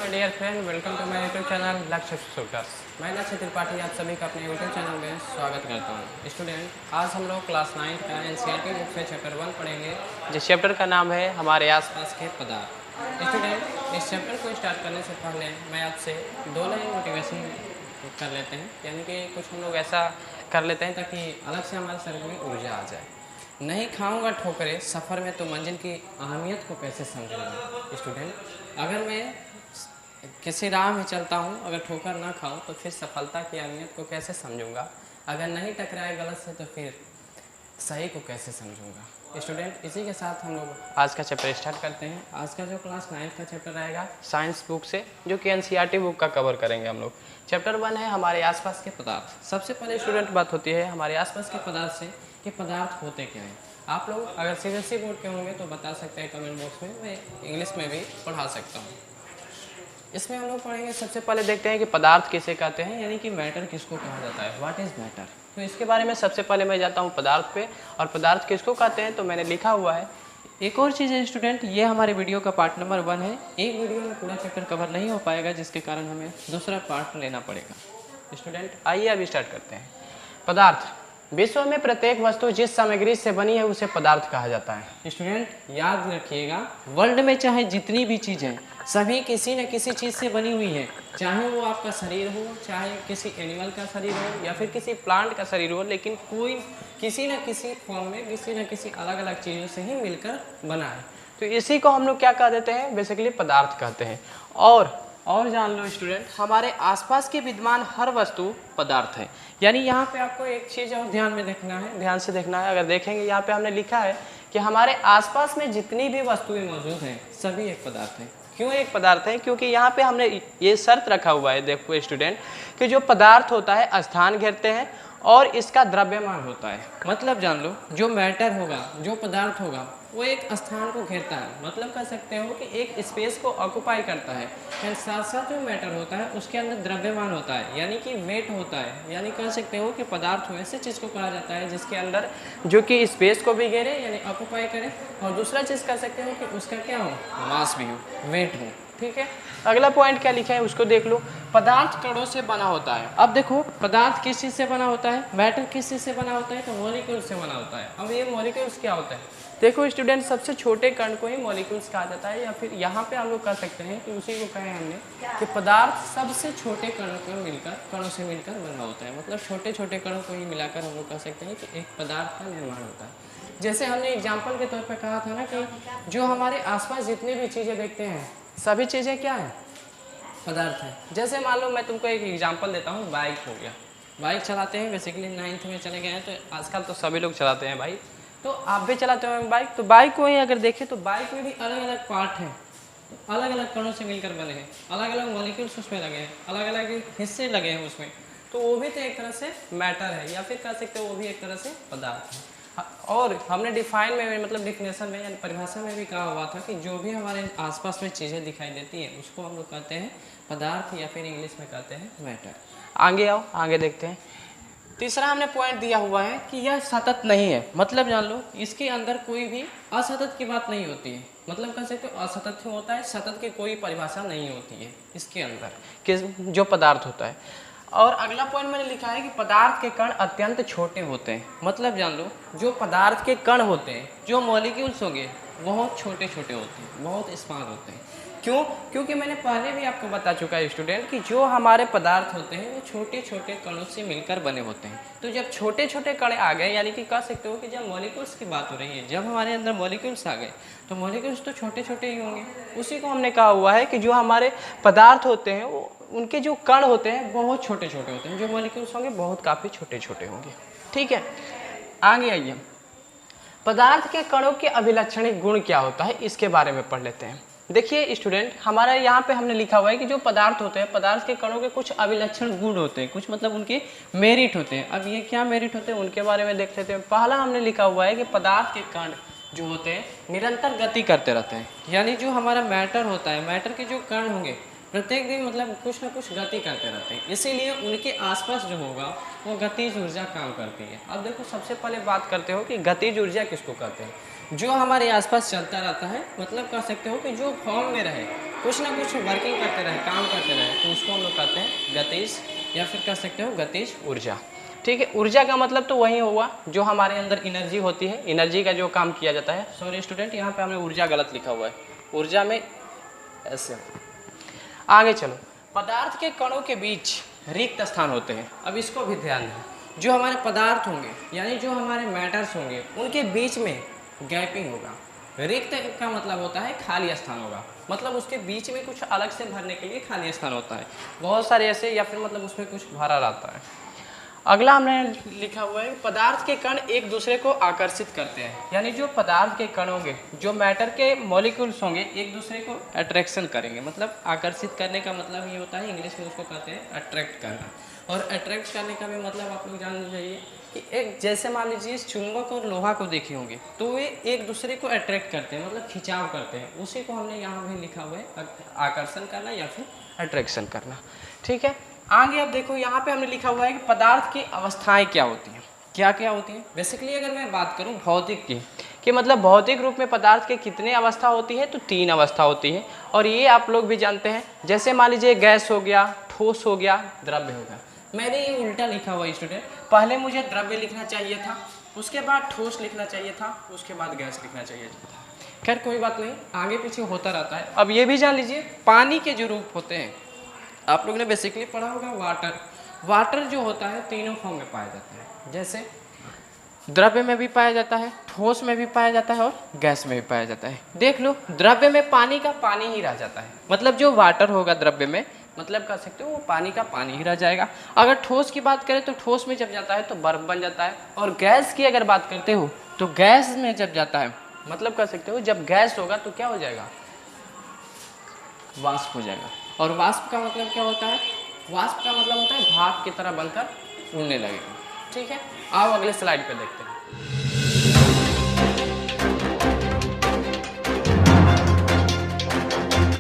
My dear friend, welcome to my YouTube channel Lakshya shooters. मैं लक्ष्य त्रिपाठी आप सभी का अपने यूट्यूब चैनल में स्वागत करता हूं। स्टूडेंट, आज हम लोग क्लास 9 का एनसीईआरटी बुक से चैप्टर 1 पढ़ेंगे, जिस चैप्टर का नाम है हमारे आसपास के पदार्थ। स्टूडेंट, इस चैप्टर को स्टार्ट करने से पहले मैं आपसे 2 लाइन मोटिवेशन कर लेते हैं, यानी कि कुछ हम लोग ऐसा कर लेते हैं ताकि अलग से हमारे शरीर में ऊर्जा आ जाए। नहीं खाऊंगा ठोकरे, सफ़र में तो मंजिल की अहमियत को कैसे समझूंगा। स्टूडेंट, अगर मैं किसी राह में चलता हूँ, अगर ठोकर ना खाऊं तो फिर सफलता की अहमियत को कैसे समझूंगा। अगर नहीं टकराए गलत से तो फिर सही को कैसे समझूंगा। स्टूडेंट, इसी के साथ हम लोग आज का चैप्टर स्टार्ट करते हैं। आज का जो क्लास 9 का चैप्टर रहेगा साइंस बुक से, जो कि एनसीईआरटी बुक का कवर करेंगे हम लोग। चैप्टर 1 है हमारे आसपास के पदार्थ। सबसे पहले स्टूडेंट बात होती है हमारे आसपास के पदार्थ से कि पदार्थ होते क्या हैं। आप लोग अगर सीबीएसई बोर्ड के होंगे तो बता सकते हैं कमेंट बॉक्स में, मैं इंग्लिश में भी पढ़ा सकता हूँ। इसमें हम लोग पढ़ेंगे, सबसे पहले देखते हैं कि पदार्थ किसे कहते हैं, यानी कि मैटर किसको कहा जाता है, व्हाट इज़ मैटर। तो इसके बारे में सबसे पहले मैं जाता हूँ पदार्थ पे, और पदार्थ किसको कहते हैं तो मैंने लिखा हुआ है। एक और चीज़ है स्टूडेंट, ये हमारे वीडियो का पार्ट नंबर 1 है। एक वीडियो में पूरा चैप्टर कवर नहीं हो पाएगा, जिसके कारण हमें दूसरा पार्ट लेना पड़ेगा। स्टूडेंट, आइए अभी स्टार्ट करते हैं। पदार्थ, विश्व में प्रत्येक वस्तु जिस सामग्री से बनी है उसे पदार्थ कहा जाता है। स्टूडेंट, याद रखिएगा, वर्ल्ड में चाहे जितनी भी चीज़ें सभी किसी न किसी चीज़ से बनी हुई है, चाहे वो आपका शरीर हो, चाहे किसी एनिमल का शरीर हो या फिर किसी प्लांट का शरीर हो, लेकिन कोई किसी न किसी फॉर्म में किसी न किसी अलग अलग चीज़ों से ही मिलकर बना है। तो इसी को हम लोग क्या कह देते हैं, बेसिकली पदार्थ कहते हैं। और जान लो स्टूडेंट, हमारे आसपास के विद्यमान हर वस्तु पदार्थ है। यानी यहाँ पे आपको एक चीज़ और ध्यान में देखना है, ध्यान से देखना है। अगर देखेंगे यहाँ पे हमने लिखा है कि हमारे आसपास में जितनी भी वस्तुएं मौजूद हैं सभी एक पदार्थ हैं। क्यों एक पदार्थ है? क्योंकि यहाँ पे हमने ये शर्त रखा हुआ है, देखो स्टूडेंट, कि जो पदार्थ होता है स्थान घेरते हैं और इसका द्रव्यमान होता है। मतलब जान लो, जो मैटर होगा, जो पदार्थ होगा, वो एक स्थान को घेरता है। मतलब कह सकते हो कि एक स्पेस को ऑक्यूपाई करता है। एंड साथ साथ जो मैटर होता है उसके अंदर द्रव्यमान होता है, यानी कि वेट होता है। यानी कह सकते हो कि पदार्थ ऐसे चीज़ को कहा जाता है जिसके अंदर जो कि स्पेस को भी घेरे, यानी ऑक्यूपाई करे, और दूसरा चीज़ कह सकते हो कि उसका क्या हो, मास भी हो, वेट हो। ठीक है, अगला पॉइंट क्या लिखा है उसको देख लो। पदार्थ कणों से बना होता है। अब देखो, पदार्थ किस चीज़ से बना होता है, मैटर किस चीज़ से बना होता है, तो मॉलिक्यूल्स से बना होता है। अब ये मॉलिक्यूल्स क्या होता है, देखो स्टूडेंट, सबसे छोटे कण को ही मॉलिक्यूल्स कहा जाता है, या फिर यहाँ पे हम लोग कह सकते हैं कि उसी को कहे हमने कि पदार्थ सबसे छोटे कणों से मिलकर बना होता है। मतलब छोटे छोटे कणों को ही मिलाकर हम लोग कह सकते हैं कि एक पदार्थ का निर्माण होता है। जैसे हमने एग्जाम्पल के तौर पर कहा था ना कि जो हमारे आसपास जितनी भी चीज़ें देखते हैं सभी चीज़ें क्या हैं, पदार्थ हैं। जैसे मान लो मैं तुमको एक एग्जांपल देता हूँ, बाइक हो गया। बाइक चलाते हैं, बेसिकली 9th में चले गए हैं, तो आजकल तो सभी लोग चलाते हैं बाइक, तो आप भी चलाते हो बाइक। तो बाइक को ही अगर देखें तो बाइक में भी अलग अलग पार्ट हैं, अलग अलग कणों से मिलकर बने हैं, अलग अलग मॉलिक्यूल्स उसमें लगे हैं, अलग अलग हिस्से लगे हैं उसमें। तो वो भी तो एक तरह से मैटर है, या फिर कह सकते हो वो भी एक तरह से पदार्थ है। और हमने डिफाइन में, मतलब डिफिनेशन में यानी परिभाषा में भी कहा हुआ था कि जो भी हमारे आसपास में चीज़ें दिखाई देती हैं उसको हम लोग कहते हैं पदार्थ, या फिर इंग्लिश में कहते हैं मैटर। आगे आओ, आगे देखते हैं। तीसरा हमने पॉइंट दिया हुआ है कि यह सतत नहीं है। मतलब जान लो, इसके अंदर कोई भी असतत की बात नहीं होती है। मतलब कह सकते हो असतत होता है, सतत की कोई परिभाषा नहीं होती है इसके अंदर, कि जो पदार्थ होता है। और अगला पॉइंट मैंने लिखा है कि पदार्थ के कण अत्यंत छोटे होते हैं। मतलब जान लो, जो पदार्थ के कण होते हैं, जो मॉलिक्यूल्स होंगे, बहुत छोटे छोटे होते हैं, बहुत स्मॉल होते हैं। क्यों? क्योंकि मैंने पहले भी आपको बता चुका है स्टूडेंट कि जो हमारे पदार्थ होते हैं वो छोटे छोटे कणों से मिलकर बने होते हैं। तो जब छोटे छोटे कण आ गए, यानी कि कह सकते हो कि जब मॉलिक्यूल्स की बात हो रही है, जब हमारे अंदर मॉलिक्यूल्स आ गए तो मॉलिक्यूल्स तो छोटे छोटे ही होंगे। उसी को हमने कहा हुआ है कि जो हमारे पदार्थ होते हैं वो उनके जो कण होते हैं बहुत छोटे छोटे होते हैं, जो मॉलिक्यूल्स होंगे बहुत काफ़ी छोटे छोटे होंगे। ठीक है, आगे आइए। पदार्थ के कणों के अभिलक्षणिक गुण क्या होता है इसके बारे में पढ़ लेते हैं। देखिए स्टूडेंट, हमारा यहाँ पे हमने लिखा हुआ है कि जो पदार्थ होते हैं, पदार्थ के कणों के कुछ अभिलक्षण गुण होते हैं, कुछ मतलब उनके मेरिट होते हैं। अब ये क्या मेरिट होते हैं उनके बारे में देख लेते हैं। पहला हमने लिखा हुआ है कि पदार्थ के कण जो होते हैं निरंतर गति करते रहते हैं। यानी जो हमारा मैटर होता है, मैटर के जो कण होंगे प्रत्येक दिन मतलब कुछ ना कुछ गति करते रहते हैं, इसीलिए उनके आसपास जो होगा वो गतिज ऊर्जा काम करती है। अब देखो, सबसे पहले बात करते हो कि गतिज ऊर्जा किसको कहते हैं। जो हमारे आसपास चलता रहता है, मतलब कह सकते हो कि जो फॉर्म में रहे, कुछ ना कुछ वर्किंग करते रहे, काम करते रहे, तो उसको हम लोग कहते हैं गतिज, या फिर कह सकते हो गतिज ऊर्जा। ठीक है, ऊर्जा का मतलब तो वही हुआ जो हमारे अंदर एनर्जी होती है, एनर्जी का जो काम किया जाता है। सॉरी स्टूडेंट, यहाँ पे हमने ऊर्जा गलत लिखा हुआ है, ऊर्जा में ऐसे। आगे चलो, पदार्थ के कणों के बीच रिक्त स्थान होते हैं। अब इसको भी ध्यान दें, जो हमारे पदार्थ होंगे यानी जो हमारे मैटर्स होंगे उनके बीच में गैपिंग होगा। रिक्त का मतलब होता है खाली स्थान होगा, मतलब उसके बीच में कुछ अलग से भरने के लिए खाली स्थान होता है, बहुत सारे ऐसे, या फिर मतलब उसमें कुछ भरा रहता है। अगला हमने लिखा हुआ है पदार्थ के कण एक दूसरे को आकर्षित करते हैं, यानी जो पदार्थ के कण होंगे, जो मैटर के मॉलिक्यूल्स होंगे, एक दूसरे को अट्रैक्शन करेंगे। मतलब आकर्षित करने का मतलब ये होता है, इंग्लिश में उसको कहते हैं अट्रैक्ट करना। और अट्रैक्ट करने का भी मतलब आप लोग जानना चाहिए कि एक जैसे मान लीजिए चुंबक और लोहा को देखे होंगे तो वे एक दूसरे को अट्रैक्ट करते हैं, मतलब खिंचाव करते हैं। उसी को हमने यहाँ भी लिखा हुआ है आकर्षण करना या फिर अट्रैक्शन करना। ठीक है, आगे अब देखो यहाँ पे हमने लिखा हुआ है कि पदार्थ की अवस्थाएं क्या होती हैं, क्या क्या होती हैं। बेसिकली अगर मैं बात करूँ भौतिक की, कि मतलब भौतिक रूप में पदार्थ के कितने अवस्था होती है, तो 3 अवस्था होती है। और ये आप लोग भी जानते हैं, जैसे मान लीजिए गैस हो गया, ठोस हो गया, द्रव्य हो गया। मैंने ये उल्टा लिखा हुआ स्टूडेंट, पहले मुझे द्रव्य लिखना चाहिए था, उसके बाद ठोस लिखना चाहिए था, उसके बाद गैस लिखना चाहिए था। खैर कोई बात नहीं, आगे पीछे होता रहता है। अब ये भी जान लीजिए पानी के जो रूप होते हैं, आप लोगों ने बेसिकली पढ़ा होगा वाटर। वाटर जो होता है तीनों फॉर्म में पाया जाता है, जैसे द्रव्य में भी पाया जाता है, ठोस में भी पाया जाता है और गैस में भी पाया जाता है। देख लो, द्रव्य में पानी का पानी ही रह जाता है, मतलब जो वाटर होगा द्रव्य में, मतलब कह सकते हो वो पानी का पानी ही रह जाएगा। अगर ठोस की बात करें तो ठोस में जब जाता है तो बर्फ बन जाता है। और गैस की अगर बात करते हो तो गैस में जब जाता है, मतलब कह सकते हो जब गैस होगा तो क्या हो जाएगा, वाष्प हो जाएगा। और वाष्प का मतलब क्या होता है, वाष्प का मतलब होता है भाप की तरह बनकर उड़ने लगेगा। ठीक है, आओ अगले स्लाइड पे देखते हैं।